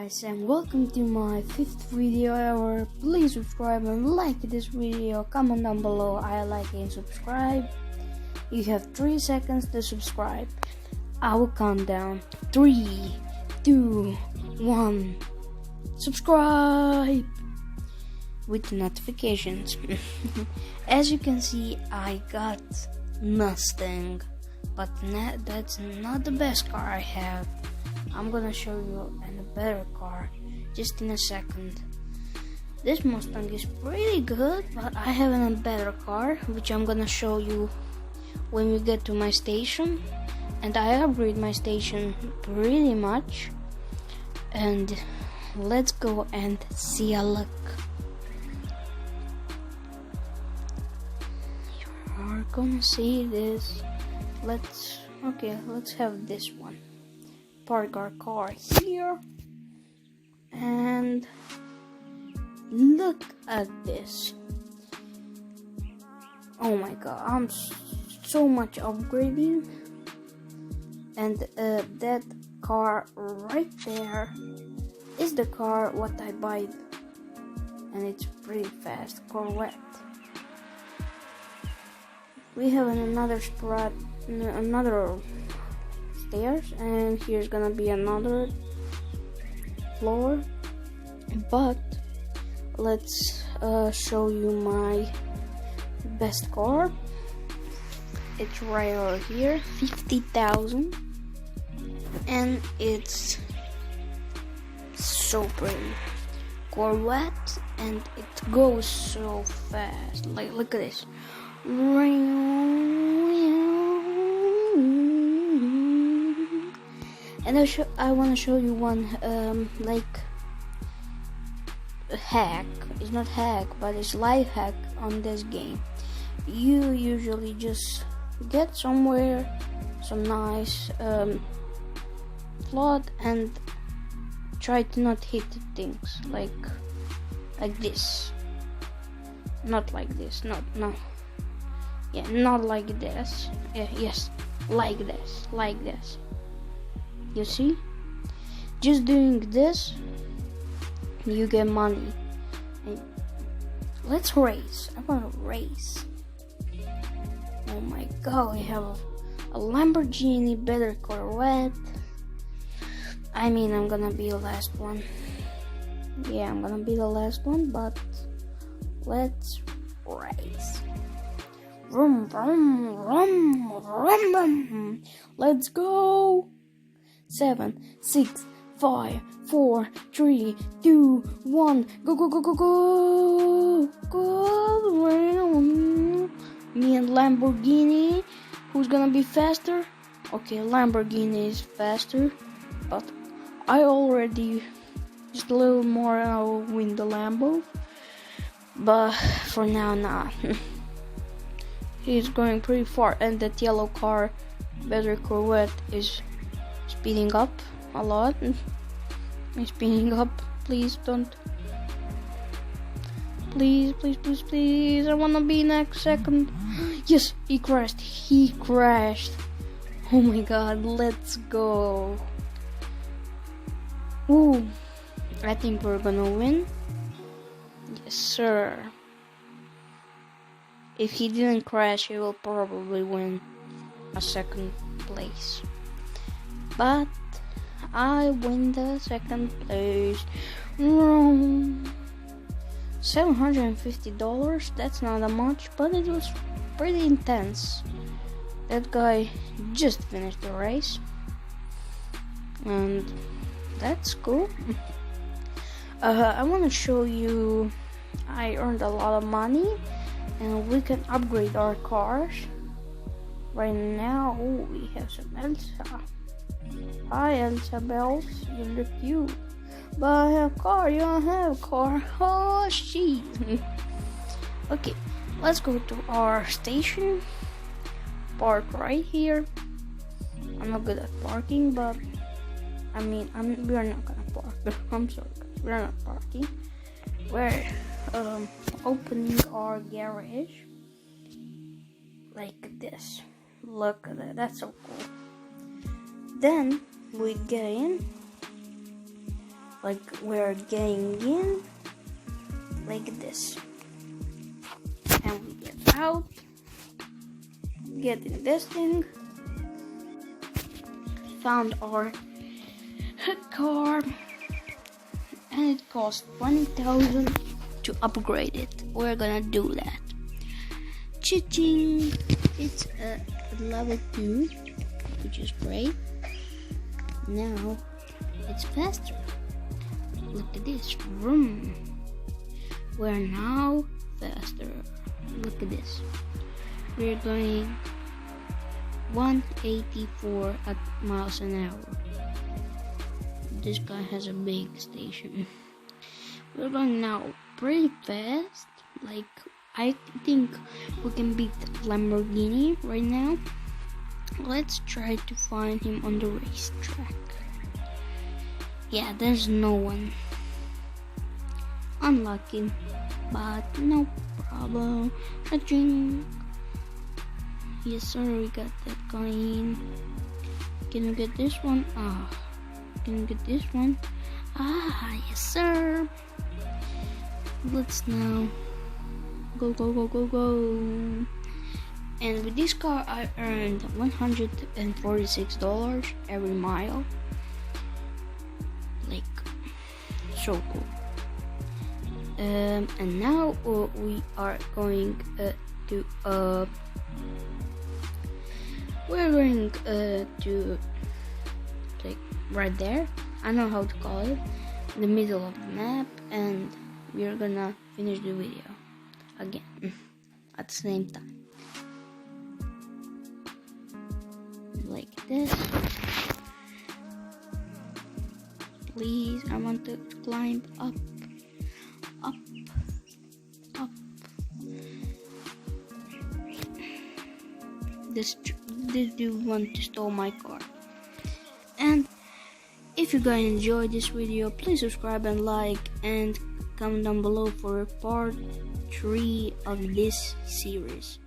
guys, and welcome to my 5th video ever. Please subscribe and like this video. Comment down below I like and subscribe. You have 3 seconds to subscribe. I will count down 3, 2, 1. Subscribe with notifications. As you can see, I got Mustang, but that's not the best car I have. I'm gonna show you a better car just in a second. This Mustang is pretty good, but I have a better car, which I'm gonna show you when we get to my station. And I upgrade my station pretty much. And let's go and see a look. You're gonna see this. Let's have this one. Park our car here and look at this. Oh my god, I'm so much upgrading. And that car right there is the car what I buy, and it's pretty fast. Corvette. We have another spot, another stairs, and here's gonna be another floor, but let's show you my best car. It's right over here, 50,000, and it's so pretty. Corvette, and it goes so fast. Like, look at this. And I want to show you one like a hack. It's not hack, but it's life hack on this game. You usually just get somewhere, some nice plot, and try to not hit things like this. Not like this. No. Yeah, not like this. Yeah, yes, like this. You see? Just doing this, you get money. And let's race. I want to race. Oh my god, we have a Lamborghini, better Corvette. I mean, I'm gonna be the last one. Yeah, I'm gonna be the last one, but let's race. Vroom, vroom, vroom, vroom, vroom. Let's go. 7, 6, 5, 4, 3, 2, 1. Go, go, go, go, go. Go. Me and Lamborghini. Who's gonna be faster? Okay, Lamborghini is faster, but I already just a little more and I will win the Lambo. But for now, nah. He's going pretty far, and that yellow car, better Corvette, is speeding up a lot. He's speeding up. Please don't. Please. I wanna be next second. Yes, he crashed. Oh my god, let's go. Ooh, I think we're gonna win. Yes, sir. If he didn't crash, he will probably win a second place. But I win the second place. $750. That's not that much, but it was pretty intense. That guy just finished the race, and that's cool. I want to show you. I earned a lot of money, and we can upgrade our cars. Right now, we have some Elsa. Hi Elsa Bells, you look cute. But I have a car, you don't have a car. Oh shit. Okay, let's go to our station. Park right here. I'm not good at parking, but we're not gonna park. I'm sorry, guys, we're not parking. We're opening our garage like this. Look at that, that's so cool. Then we get in like we're getting in like this, and we get out, get in this thing, found our car, and it cost 20,000 to upgrade it. We're gonna do that. Cha-ching! It's a level 2, which is great. Now it's faster. Look at this. Vroom. We're now faster. Look at this. We're going 184 miles an hour. This guy has a big station. We're going now pretty fast. Like, I think we can beat Lamborghini right now. Let's try to find him on the racetrack. Yeah, there's no one. Unlucky, but no problem. Cha-ching. Yes sir, we got that coin. Can you get this one? Can you get this one? Yes sir. Let's now go. And with this car I earned $146 every mile. Like, so cool. And now we are going to we're going to like right there, I don't know how to call it, in the middle of the map, and we're gonna finish the video again at the same time, like this. Please, I want to climb up. This dude want to steal my car. And if you guys enjoyed this video, please subscribe and like, and comment down below for part 3 of this series.